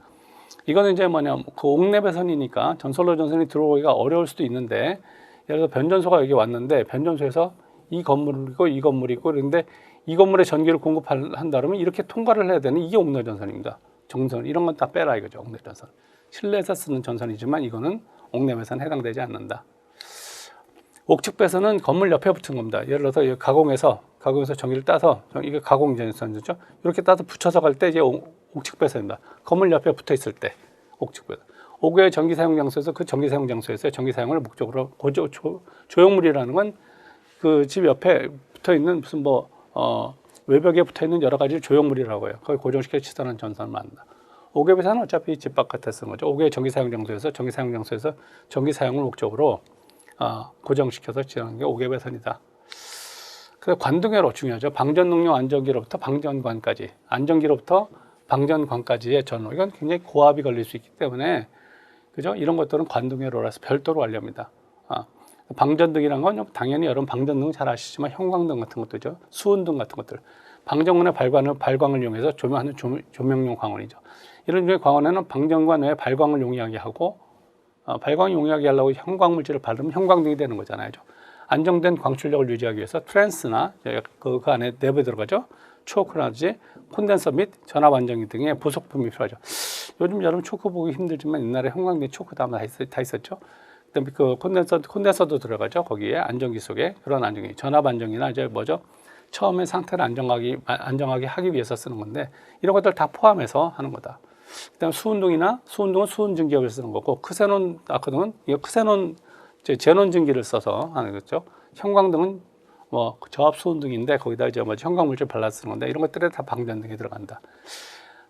이거는 이제 그 옥내배선이니까 전선로 전선이 들어오기가 어려울 수도 있는데, 예를 들어 변전소가 여기 왔는데, 변전소에서 이 건물이고 이 건물이고, 그런데 이 건물에 전기를 공급한다 그러면 이렇게 통과를 해야 되는, 이게 옥내전선입니다. 정선, 이런 건 다 빼라 이거죠. 옥내전선. 실내에서 쓰는 전선이지만 이거는 옥내배선에 해당되지 않는다. 옥측배선은 건물 옆에 붙은 겁니다. 예를 들어서 가공해서 전기를 따서 이게 가공전선이죠. 이렇게 따서 붙여서 갈 때 이제 옥측배선입니다. 건물 옆에 붙어 있을 때 옥측배선. 5개의 전기 사용 장소에서 그 전기 사용 장소에서 전기 사용을 목적으로 조형물이라는 건 그 집 옆에 붙어 있는 무슨 외벽에 붙어 있는 여러 가지 조형물이라고 해요. 거기 고정시켜 치선하는 전선을 말한다. 5개 배선은 어차피 집 바깥에 쓰는 거죠. 5개의 전기 사용 장소에서 전기 사용을 목적으로 고정시켜서 지나가는 게 5개 배선이다. 그래서 관등회로 중요하죠. 방전능력 안전기로부터 방전관까지, 안전기로부터 방전관까지의 전로. 이건 굉장히 고압이 걸릴 수 있기 때문에 그죠? 이런 것들은 관등회로라서 별도로 관리합니다. 방전등이란 건 당연히 여러분 방전등 잘 아시지만 형광등 같은 것도죠. 수은등 같은 것들. 방전관의 발광을 이용해서 조명하는 조명용 광원이죠. 이런 종의 광원에는 방전관 외에 발광을 용이하게 하고 발광을 용이하게 하려고 형광물질을 바르면 형광등이 되는 거잖아요. 안정된 광출력을 유지하기 위해서 트랜스나 그 안에 내부에 들어가죠. 초크라든지 콘덴서 및 전압 안정기 등의 부속품이 필요하죠. 요즘 여러분 초크 보기 힘들지만 옛날에 형광등 초크 다 있었죠. 그다음에 그 콘덴서도 들어가죠. 거기에 안정기 속에 그런 안정기, 전압 안정기나 이제 처음에 상태를 안정하게 하기 위해서 쓰는 건데 이런 것들 다 포함해서 하는 거다. 그다음 수은등은 수은증 기업에서 쓰는 거고 크세논 아크등은 크세논 제논 증기를 써서 하는 거죠. 형광등은 저압 수은등인데 거기다 이제 형광물질 발라서 쓰는 건데 이런 것들에 다 방전등이 들어간다.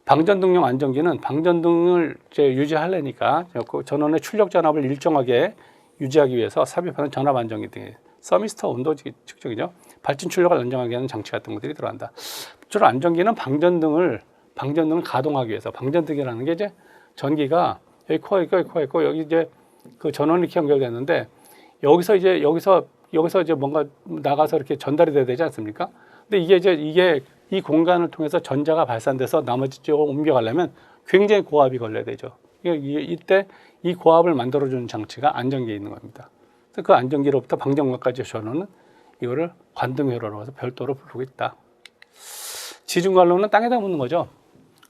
방전등용 안전기는 방전등을 유지하려니까 전원의 출력 전압을 일정하게 유지하기 위해서 삽입하는 전압 안정기 등이 서미스터 온도 측정이죠. 발진 출력을 안정하게 하는 장치 같은 것들이 들어간다. 주로 안전기는 방전등을 가동하기 위해서 방전등이라는 게 이제 전기가 여기 코어 있고 여기 이제 그 전원이 이렇게 연결되는데 여기서 이제 뭔가 나가서 이렇게 전달이 돼야 되지 않습니까? 근데 이게 이 공간을 통해서 전자가 발산돼서 나머지 쪽으로 옮겨가려면 굉장히 고압이 걸려야 되죠. 이때 이 고압을 만들어주는 장치가 안전기에 있는 겁니다. 그래서 그 안전기로부터 방전관까지 전원은 이거를 관등회로라고 해서 별도로 부르고 있다. 지중관로는 땅에다 묻는 거죠.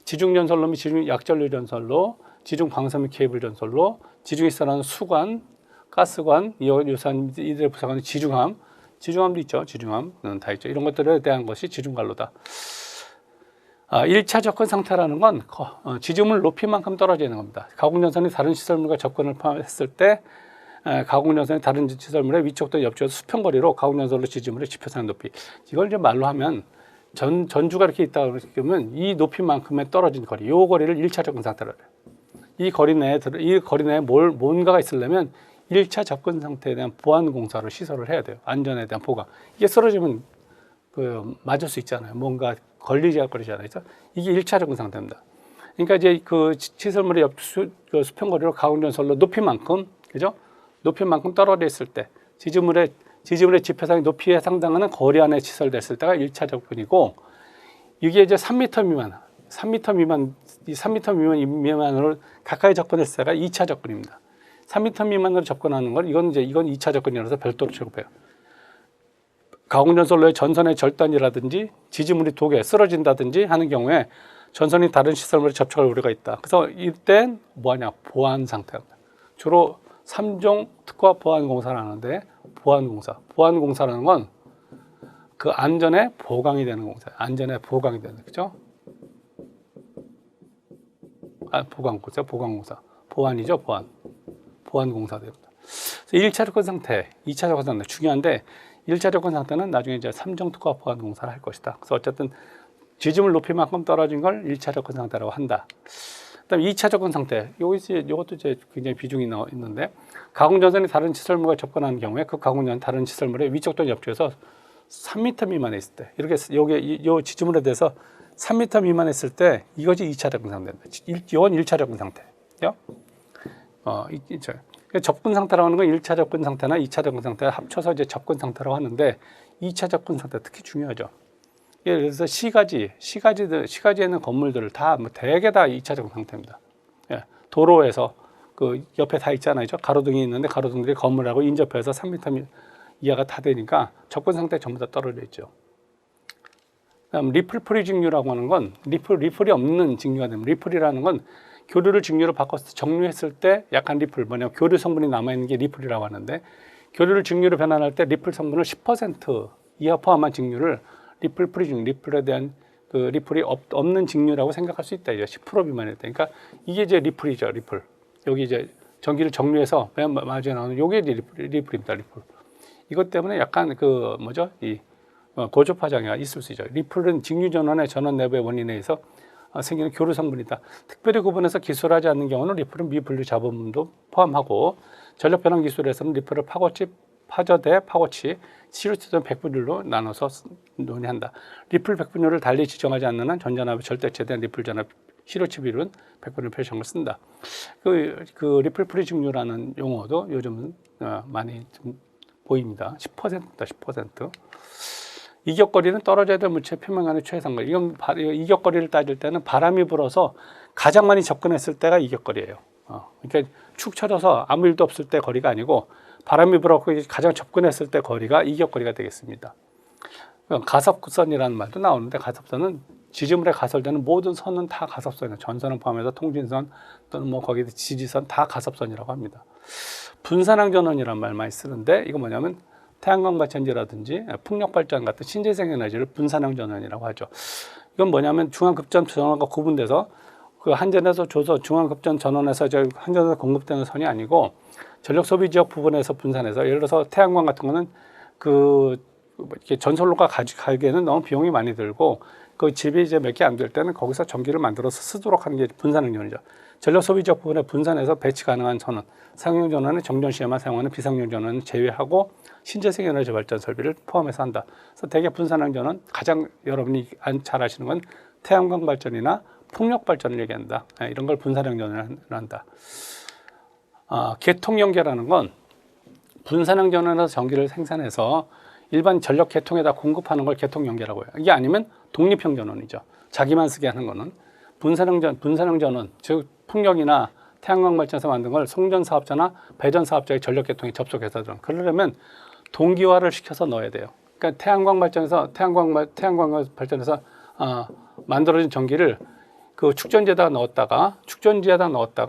지중전선로 및 지중약전류 전선로, 지중방사 및 케이블 전선로, 지중에 있어나는 수관, 가스관, 요산 이들의 부사관은 지중함도 있죠. 지중함은 다 있죠. 이런 것들에 대한 것이 지중관로다. 1차 접근 상태라는 건 지름을 높이만큼 떨어지는 겁니다. 가공전선이 다른 시설물과 접근을 포함했을 때 가공전선이 다른 시설물의 위쪽도 옆쪽에서 수평거리로 가공전선로 지름을 지표하는 높이. 이걸 이제 말로 하면 전주가 이렇게 있다 그러면 이 높이만큼의 떨어진 거리, 이 거리를 1차 접근 상태로 해요. 이 거리 내에 뭔가가 있으려면 1차 접근 상태에 대한 보안 공사를 시설을 해야 돼요. 안전에 대한 보강. 이게 쓰러지면 맞을 수 있잖아요. 뭔가 걸리잖아요. 이게 1차 접근 상태입니다. 그러니까 이제 그 시설물의 수평거리로 가공전선로 높이만큼, 그죠? 높이만큼 떨어져 있을 때 지지물의 지표상의 높이에 상당하는 거리 안에 시설됐을 때가 1차 접근이고 이게 이제 3m 미만으로 가까이 접근했을 때가 2차 접근입니다. 3m 미만으로 접근하는 건 이건 2차 접근이라서 별도로 취급해요. 가공전선로의 전선의 절단이라든지 지지물이 독에 쓰러진다든지 하는 경우에 전선이 다른 시설물에 접촉할 우려가 있다. 그래서 이땐 뭐하냐? 보안 상태입니다. 주로 3종 특화 보안 공사를 하는데 보안 공사라는 건 그 안전에 보강이 되는 공사예요. 안전에 보강이 되는, 그죠? 보강 공사. 보안이죠, 보안 공사 됩니다. 1차 접근 상태, 2차 접근 상태 중요한데 1차 접근 상태는 나중에 이제 3종 특화 보안 공사를 할 것이다. 그래서 어쨌든 지름을 높이만큼 떨어진 걸 1차 접근 상태라고 한다. 그다음 2차 접근 상태. 이것도 이제 굉장히 비중이 있는데 가공전선이 다른 시설물과 접근하는 경우에 그 가공전선 다른 시설물의 위쪽 또는 옆쪽에서 3m 미만에 있을 때 이렇게 요 지지물에 대해서 3m 미만에 있을 때 이것이 2차 접근 상태입니다. 이건 1차 접근 상태요. 접근 상태라고 하는 건 1차 접근 상태나 2차 접근 상태 합쳐서 이제 접근 상태라고 하는데 2차 접근 상태 특히 중요하죠. 그래서 시가지에 있는 건물들을 다 대개 다 2차 접근 상태입니다. 도로에서 그 옆에 다 있잖아요. 가로등이 있는데 가로등들이 건물하고 인접해서 3m 이하가 다 되니까 접근 상태 전부 다 떨어져 있죠. 그다음 리플 프리 직류라고 하는 건 리플이 없는 직류가 됩니다. 리플이라는 건 교류를 직류로 바꿔서 정류했을 때 약간 리플, 교류 성분이 남아있는 게 리플이라고 하는데 교류를 직류로 변환할 때 리플 성분을 10% 이하 포함한 직류를 리플 프리 직류, 리플에 대한 그 리플이 없는 직류라고 생각할 수 있다. 이제 10% 미만일 때. 그러니까 이게 이제 리플이죠, 리플. 여기 이제 전기를 정류해서 맨 마지막에 나오는 요게 이제 리플입니다, 리플. 이것 때문에 약간 그 뭐죠? 이 고주파 장애가 있을 수 있죠. 리플은 직류 전원의 전원 내부의 원인에 의해서 생기는 교류 성분이다. 특별히 구분해서 기술하지 않는 경우는 리플은 미분류 잡음도 포함하고 전력 변환 기술에서는 리플을 파저대, 파고치, 시루치전 백분율로 나눠서 논의한다. 리플 백분율을 달리 지정하지 않는 한 전전압의 절대체된 리플 전압 시루치 비율은 백분율 표시한 걸 쓴다. 그 리플 프리 직류라는 용어도 요즘은 많이 좀 보입니다. 10%다, 10%. 이격거리는 떨어져야 될 물체의 표면간의 최상거리. 이건 이격거리를 따질 때는 바람이 불어서 가장 많이 접근했을 때가 이격거리예요. 그러니까 축 처져서 아무 일도 없을 때 거리가 아니고 바람이 불어서 가장 접근했을 때 거리가 이격거리가 되겠습니다. 가섭선이라는 말도 나오는데 가섭선은 지지물에 가설되는 모든 선은 다 가섭선이에요. 전선을 포함해서 통진선 또는 뭐 거기 지지선 다 가섭선이라고 합니다. 분산항 전원이라는 말 많이 쓰는데 이거 뭐냐면 태양광 발전지라든지 풍력 발전 같은 신재생 에너지를 분산항 전원이라고 하죠. 이건 뭐냐면 중앙급전 전원과 구분돼서 그 한전에서 줘서 중앙급전 전원에서 저 한전에서 공급되는 선이 아니고 전력 소비 지역 부분에서 분산해서 예를 들어서 태양광 같은 거는 그 이렇게 전선로가 가기에는 너무 비용이 많이 들고 그 집이 이제 몇 개 안 될 때는 거기서 전기를 만들어서 쓰도록 하는 게 분산항 전원이죠. 전력 소비 지역 부분에 분산해서 배치 가능한 전원, 상용 전원은 정전 시에만 사용하는 비상용 전원은 제외하고 신재생 에너지 발전 설비를 포함해서 한다. 그래서 대개 분산항 전원 가장 여러분이 잘 아시는 건 태양광 발전이나 풍력 발전을 얘기한다. 이런 걸 분산항 전원을 한다. 계통 연계라는 건 분산항 전원에서 전기를 생산해서 일반 전력 계통에다 공급하는 걸 계통 연계라고 해요. 이게 아니면 독립형 전원이죠. 자기만 쓰게 하는 거는 분산항 전원, 즉 풍력이나 태양광 발전에서 만든 걸 송전 사업자나 배전 사업자의 전력 계통에 접속해서 그러려면 동기화를 시켜서 넣어야 돼요. 그러니까 태양광 발전에서 만들어진 전기를 그 축전지에다 넣었다가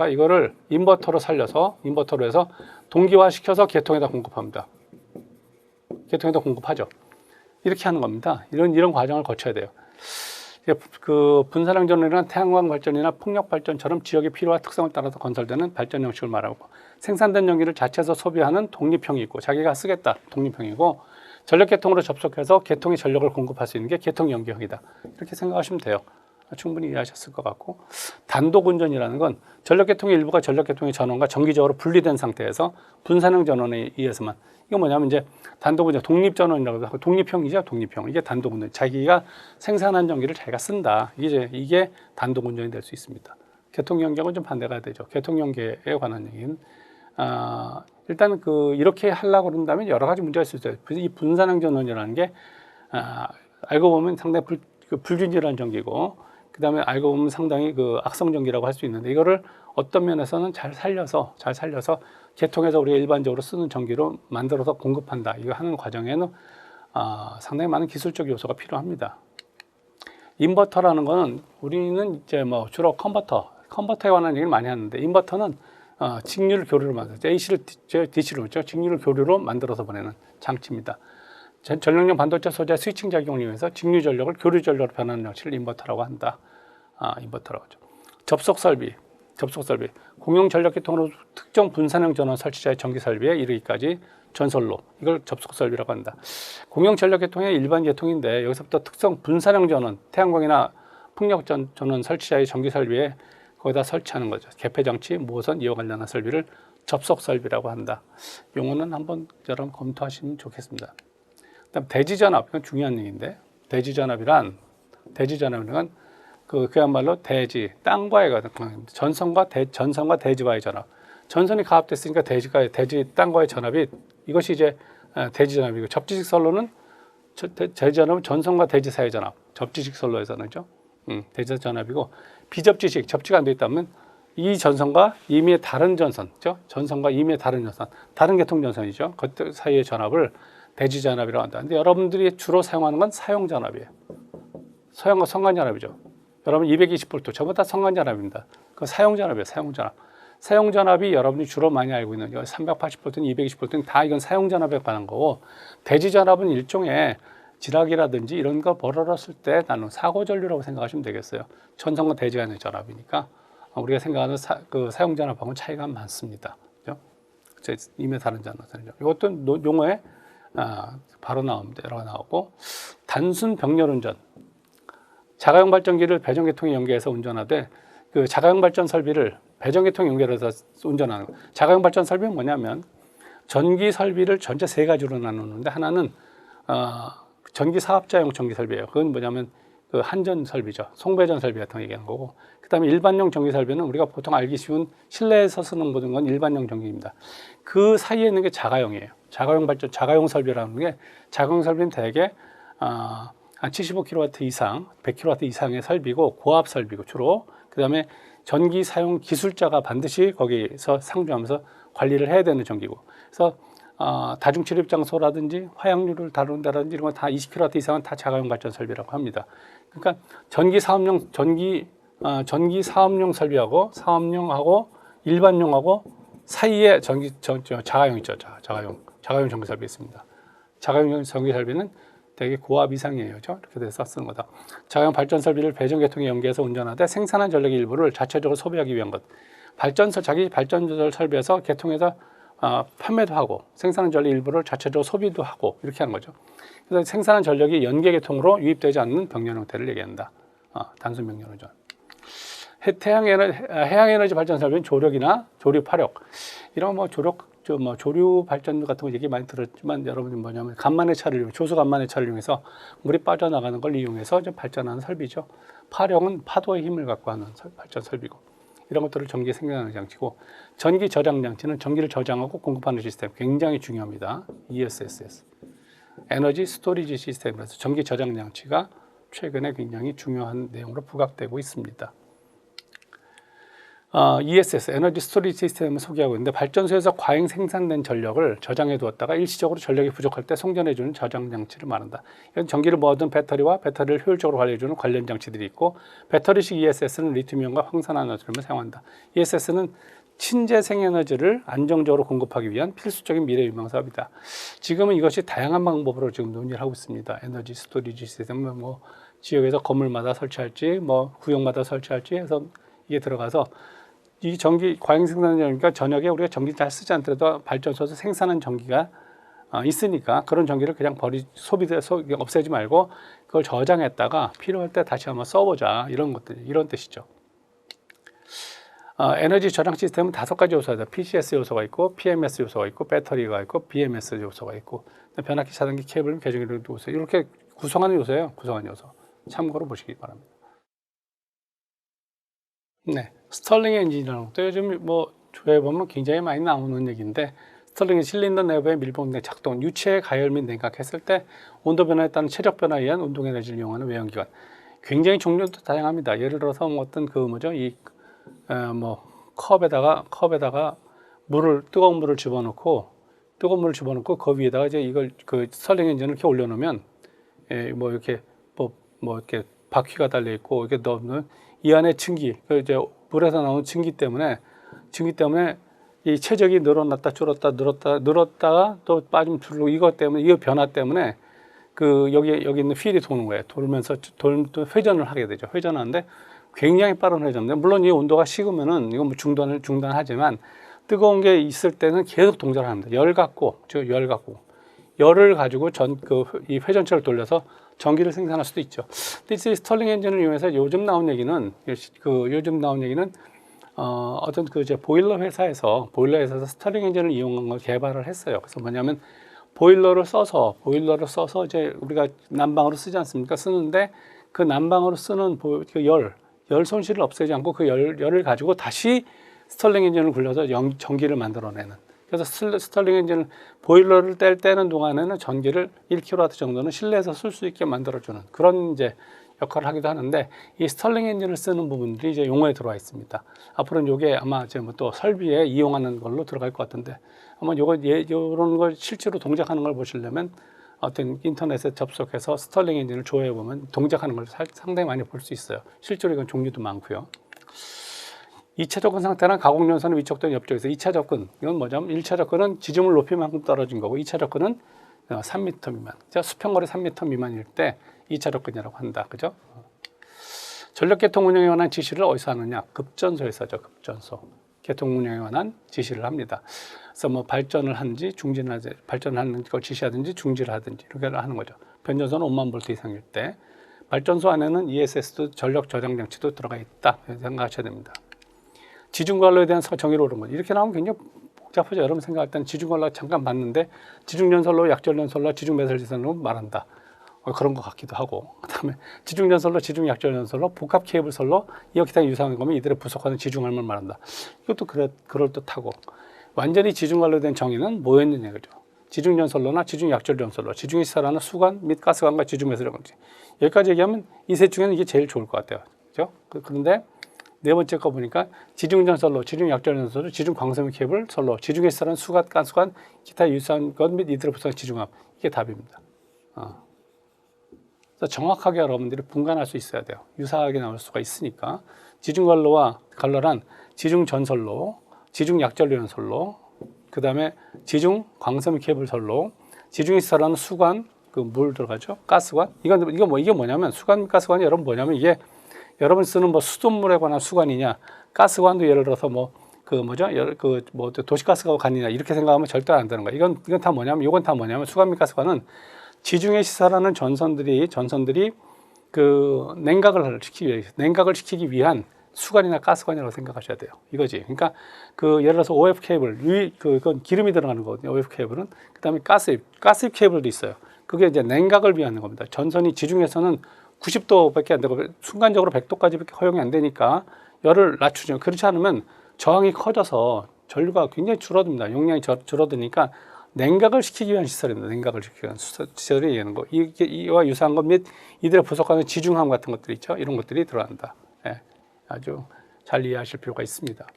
이거를 인버터로 해서 동기화 시켜서 계통에다 공급합니다. 계통에다 공급하죠. 이렇게 하는 겁니다. 이런 과정을 거쳐야 돼요. 그 분산항 전원이나 태양광 발전이나 풍력 발전처럼 지역의 필요와 특성을 따라서 건설되는 발전 형식을 말하고 생산된 전기를 자체에서 소비하는 독립형이 있고 자기가 쓰겠다 독립형이고 전력 계통으로 접속해서 계통의 전력을 공급할 수 있는 게 계통 연계형이다. 이렇게 생각하시면 돼요. 충분히 이해하셨을 것 같고 단독 운전이라는 건 전력 계통의 일부가 전력 계통의 전원과 정기적으로 분리된 상태에서 분산항 전원에 의해서만 이거 뭐냐면 이제 단독 운전 독립 전원이라고 하고 독립형이죠. 독립형. 이게 단독 운전. 자기가 생산한 전기를 자기가 쓴다. 이게 단독 운전이 될 수 있습니다. 계통 연계하고는 좀 반대가 되죠. 계통 연계에 관한 얘기는 일단 이렇게 하려고 그런다면 여러 가지 문제가 있을 수 있어요. 이 분산항 전원이라는 게 알고 보면 상당히 불균질한 전기고 그다음에 알고 보면 상당히 악성 전기라고 할 수 있는데 이거를 어떤 면에서는 잘 살려서 계통에서 우리가 일반적으로 쓰는 전기로 만들어서 공급한다. 이거 하는 과정에는 상당히 많은 기술적 요소가 필요합니다. 인버터라는 거는 우리는 이제 뭐 주로 컨버터에 관한 얘기를 많이 하는데 인버터는 직류를 교류로 만들죠. AC를 DC로 그렇죠. 직류를 교류로 만들어서 보내는 장치입니다. 전력용 반도체 소재 스위칭 작용을 이용해서 직류 전력을 교류 전력으로 변하는 장치를 인버터라고 한다. 인버터라고 하죠. 접속 설비. 공용 전력 계통으로 특정 분산형 전원 설치자의 전기 설비에 이르기까지 전선로. 이걸 접속 설비라고 한다. 공용 전력 계통의 일반 계통인데 여기서부터 특정 분산형 전원, 태양광이나 풍력 전원 설치자의 전기 설비에 거기다 설치하는 거죠. 개폐 장치, 모선, 이와 관련한 설비를 접속 설비라고 한다. 용어는 한번 여러분 검토하시면 좋겠습니다. 그다음 대지전압, 이건 중요한 얘기인데 대지전압이란 그야말로 대지, 땅과의 전선과 대지와의 전압. 전선이 가압됐으니까 대지, 땅과의 전압이 이것이 이제 대지전압이고 접지식 선로는 대지전압은 전선과 대지 사이의 전압. 접지식 선로에서는죠. 대지전압이고 비접지식, 접지가 안 돼 있다면 이 전선과 임의의 다른 전선, 그렇죠? 전선과 임의의 다른 전선, 다른 계통 전선이죠. 그 사이의 전압을 대지전압이라고 한다. 근데 여러분들이 주로 사용하는 건 사용전압이에요. 성간전압이죠. 여러분 220V 전부 다 성간전압입니다. 그 사용전압이에요. 사용전압. 사용 전압이 여러분이 주로 많이 알고 있는 380V, 220V 다 이건 사용 전압에 관한 거고, 대지 전압은 일종의 지락이라든지 이런 거 벌어졌을 때 나는 사고 전류라고 생각하시면 되겠어요. 천성과 대지 간의 전압이니까 우리가 생각하는 사용 전압하고는 차이가 많습니다. 그죠? 이미 다른 전압이죠. 이것도 용어에 바로 나옵니다. 여러 나오고, 단순 병렬 운전. 자가용 발전기를 배전계통에 연계해서 운전하되 그 자가용 발전 설비를 배전계통에 연결해서 운전하는 거예요. 자가용 발전 설비는 뭐냐면 전기 설비를 전체 세 가지로 나누는데, 하나는 전기 사업자용 전기 설비예요. 그건 뭐냐면 그 한전 설비죠. 송배전 설비 같은 거 얘기하는 거고, 그다음에 일반용 전기 설비는 우리가 보통 알기 쉬운 실내에서 쓰는 모든 건 일반용 전기입니다. 그 사이에 있는 게 자가용이에요. 자가용 발전, 자가용 설비라는 게, 자가용 설비는 대개 한 75kW 이상, 100kW 이상의 설비고, 고압 설비고 주로. 그다음에 전기 사용 기술자가 반드시 거기서 상주하면서 관리를 해야 되는 전기고. 그래서 다중출입 장소라든지 화약류를 다룬다든지 이런 거 다 20kW 이상은 다 자가용 발전 설비라고 합니다. 그러니까 전기 사업용 설비하고 사업용하고 일반용하고 사이에 자가용 있죠. 자가용 전기 설비 있습니다. 자가용 전기 설비는 되게 고압 이상이에요. 그렇죠? 이렇게 돼서 쓰는 거다. 자가용 발전 설비를 배전계통에 연계해서 운전하되 생산한 전력의 일부를 자체적으로 소비하기 위한 것. 자기 발전 설비에서 계통에서 판매도 하고, 생산한 전력 일부를 자체적으로 소비도 하고, 이렇게 하는 거죠. 그래서 생산한 전력이 연계계통으로 유입되지 않는 병렬 형태를 얘기한다. 단순 병렬 운전. 해양에너지 발전 설비는 조력이나 조립 화력, 이런 조류 발전 같은 거 얘기 많이 들었지만, 여러분이 뭐냐면 조수 간만의 차를 이용해서 물이 빠져나가는 걸 이용해서 발전하는 설비죠. 파력은 파도의 힘을 갖고 하는 발전 설비고, 이런 것들을 전기 생산하는 장치고, 전기 저장 장치는 전기를 저장하고 공급하는 시스템, 굉장히 중요합니다. ESS, 에너지 스토리지 시스템에서 전기 저장 장치가 최근에 굉장히 중요한 내용으로 부각되고 있습니다. ESS, 에너지 스토리지 시스템을 소개하고 있는데, 발전소에서 과잉 생산된 전력을 저장해 두었다가 일시적으로 전력이 부족할 때 송전해주는 저장 장치를 말한다. 이건 전기를 모아둔 배터리와 배터리를 효율적으로 관리해주는 관련 장치들이 있고, 배터리식 ESS는 리튬이온과 황산화나트륨을 사용한다. ESS는 친재생 에너지를 안정적으로 공급하기 위한 필수적인 미래 유망 사업이다. 지금은 이것이 다양한 방법으로 지금 논의를 하고 있습니다. 에너지 스토리지 시스템은 지역에서 건물마다 설치할지, 구역마다 설치할지 해서 이게 들어가서, 이 전기 과잉 생산전기가 저녁에 우리가 전기 잘 쓰지 않더라도 발전소에서 생산한 전기가 있으니까, 그런 전기를 그냥 소비돼서 없애지 말고 그걸 저장했다가 필요할 때 다시 한번 써보자, 이런 뜻이죠. 에너지 저장 시스템은 5가지 요소가 있다. PCS 요소가 있고, PMS 요소가 있고, 배터리가 있고, BMS 요소가 있고, 변압기 차단기 케이블 개정기 요소, 이렇게 구성하는 요소예요. 구성하는 요소. 참고로 보시기 바랍니다. 네, 스털링 엔진이라는 것도 요즘 조회해 보면 굉장히 많이 나오는 얘기인데, 스털링은 실린더 내부의 밀봉 작동, 유체 가열 및 냉각했을 때 온도 변화에 따른 체력 변화에 의한 운동 에너지를 이용하는 외연기관. 굉장히 종류도 다양합니다. 예를 들어서 어떤 컵에다가 뜨거운 물을 집어넣고 그 위에다가 이제 이걸 스털링 엔진을 이렇게 올려놓으면, 이렇게 이렇게 바퀴가 달려 있고, 이렇게 넣으면 이 안에 이제 물에서 나오는 증기 때문에 이 체적이 늘어났다 늘었다가 또 빠지면 줄고, 이 변화 때문에 여기 있는 휠이 도는 거예요. 돌면서 회전을 하게 되죠. 회전하는데 굉장히 빠른 회전인데, 물론 이 온도가 식으면은 이건 중단하지만, 뜨거운 게 있을 때는 계속 동작을 합니다. 열을 가지고 이 회전체를 돌려서 전기를 생산할 수도 있죠. 근데 이 스털링 엔진을 이용해서 요즘 나온 얘기는 어떤 보일러 회사에서 스털링 엔진을 이용한 걸 개발을 했어요. 그래서 뭐냐면 보일러를 써서 이제 우리가 난방으로 쓰지 않습니까? 쓰는데 그 난방으로 쓰는 열 손실을 없애지 않고 그 열을 가지고 다시 스털링 엔진을 굴려서 전기를 만들어내는. 그래서 스털링 엔진을 보일러를 떼는 동안에는 전기를 1kW 정도는 실내에서 쓸 수 있게 만들어주는 그런 이제 역할을 하기도 하는데, 이 스털링 엔진을 쓰는 부분들이 이제 용어에 들어와 있습니다. 앞으로는 이게 아마 이제 또 설비에 이용하는 걸로 들어갈 것 같은데, 아마 이런 걸 실제로 동작하는 걸 보시려면 어떤 인터넷에 접속해서 스털링 엔진을 조회해 보면 동작하는 걸 상당히 많이 볼 수 있어요. 실제로 이건 종류도 많고요. 2차 접근 상태는 가공연선의 위쪽 또는 옆쪽에서 2차 접근, 이건 뭐냐면 1차 접근은 지중물 높이만큼 떨어진 거고 2차 접근은 3m 미만, 수평거리 3m 미만일 때 2차 접근이라고 한다. 그죠? 전력계통 운영에 관한 지시를 어디서 하느냐? 급전소에서 하죠. 급전소. 계통 운영에 관한 지시를 합니다. 그래서 뭐 발전을 하는지 중진하지, 발전을 하는 걸 지시하든지 중지를 하든지 이렇게 하는 거죠. 변전소는 5만 볼트 이상일 때 발전소 안에는 ESS도 전력 저장 장치도 들어가 있다. 생각하셔야 됩니다. 지중관로에 대한 정의를 오른 거죠. 이렇게 나오면 굉장히 복잡하죠. 여러분 생각할 때는 지중관로 잠깐 봤는데 지중전선로, 약전전선로, 지중매설지선로 말한다. 그런 것 같기도 하고, 그다음에 지중전선로, 지중약전전선로, 복합 케이블선로, 이와 기타 유사한 거면 이들의 부속하는 지중함을 말한다. 이것도 그럴듯하고, 완전히 지중관로에 대한 정의는 뭐였느냐 그죠? 지중전선로나 지중약전전선로, 지중에 시설하는 수관 및 가스관과 지중매설정지. 여기까지 얘기하면 이 셋 중에는 이게 제일 좋을 것 같아요. 그죠? 그런데 네 번째 거 보니까 지중전선로, 지중약전전선로, 지중광섬유 케이블 선로, 지중에 시설하는 수관, 가스관, 기타 유사한 것 및 이들의 부속하는 지중함. 이게 답입니다. 그래서 정확하게 여러분들이 분간할 수 있어야 돼요. 유사하게 나올 수가 있으니까. 지중관로와 관로란 지중전선로, 지중약전전선로, 그 다음에 지중광섬유 케이블 선로, 지중에 시설하는 수관, 그 물 들어가죠? 가스관. 이게 뭐냐면 수관, 가스관이 여러분 뭐냐면 이게 여러분 쓰는 뭐 수돗물에 관한 수관이냐, 가스관도 예를 들어서 뭐 그 뭐죠? 뭐 도시가스관이냐 이렇게 생각하면 절대 안 되는 거예요. 이건 다 뭐냐면 이건 다 뭐냐면 수관 및 가스관은 지중에 시설하는 전선들이 그 냉각을 시키기 위한 수관이나 가스관이라고 생각하셔야 돼요. 이거지. 그러니까 그 예를 들어서 OF 케이블 그건 기름이 들어가는 거거든요. OF 케이블은 그다음에 가스입 케이블도 있어요. 그게 이제 냉각을 위한 겁니다. 전선이 지중에서는 90도밖에 안 되고 순간적으로 100도까지밖에 허용이 안 되니까 열을 낮추죠. 그렇지 않으면 저항이 커져서 전류가 굉장히 줄어듭니다. 용량이 줄어드니까 냉각을 시키기 위한 시설입니다. 냉각을 시키기 위한 시설이 얘기하는 거. 이와 유사한 것 및 이들의 부속하는 지중함 같은 것들이 있죠. 이런 것들이 들어간다. 예, 아주 잘 이해하실 필요가 있습니다.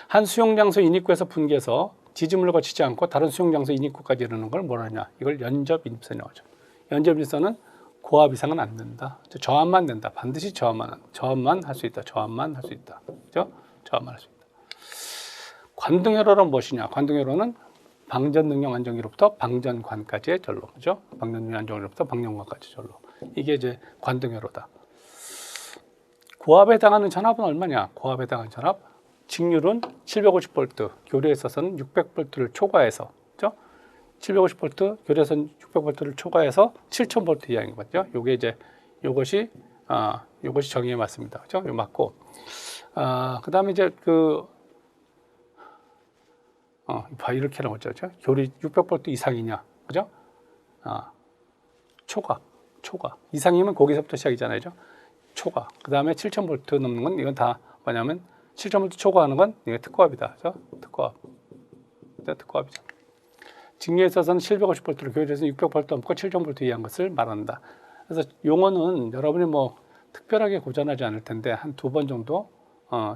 한 수용장소 인입구에서 분기해서 지지물을 거치지 않고 다른 수용장소 인입구까지 이르는 걸 뭐라 하냐. 이걸 연접인입선이라고 하죠. 연접인입선은 고압 이상은 안 된다. 저압만 된다. 반드시 저압만 할 수 있다. 저압만 할 수 있다. 그죠? 저압만 할 수 있다. 관등회로는 무엇이냐? 관등회로는 방전능력 안정기로부터 방전관까지의 전로, 그죠? 방전능력 안정기로부터 방전관까지 전로. 이게 이제 관등회로다. 고압에 해당하는 전압은 얼마냐? 고압에 해당하는 전압, 직률은 750V, 교류에 있어서는 600V를 초과해서, 그죠? 750V, 교류에서는 600V를 초과해서 7000V 이하인 거죠. 요게 이제 요것이 정의에 맞습니다, 그죠? 요 맞고, 그다음에 이제 이렇게 나오죠. 교류 600V 이상이냐, 그죠? 초과 이상이면 거기서부터 시작이잖아요, 초과. 그 다음에 7000V 넘는 건 이건 다 뭐냐면 7000V 초과하는 건 이게 특고압이다, 그죠? 특고압이죠. 직류에 있어서는 750V로 교류해서 600V 넘고 7000V 이하인 것을 말한다. 그래서 용어는 여러분이 뭐 특별하게 고전하지 않을 텐데 한 2번 정도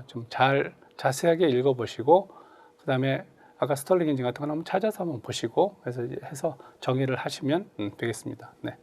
좀 잘 자세하게 읽어보시고 그 다음에 아까 스털링 엔진 같은 거 한번 찾아서 한번 보시고 해서 정의를 하시면 되겠습니다. 네.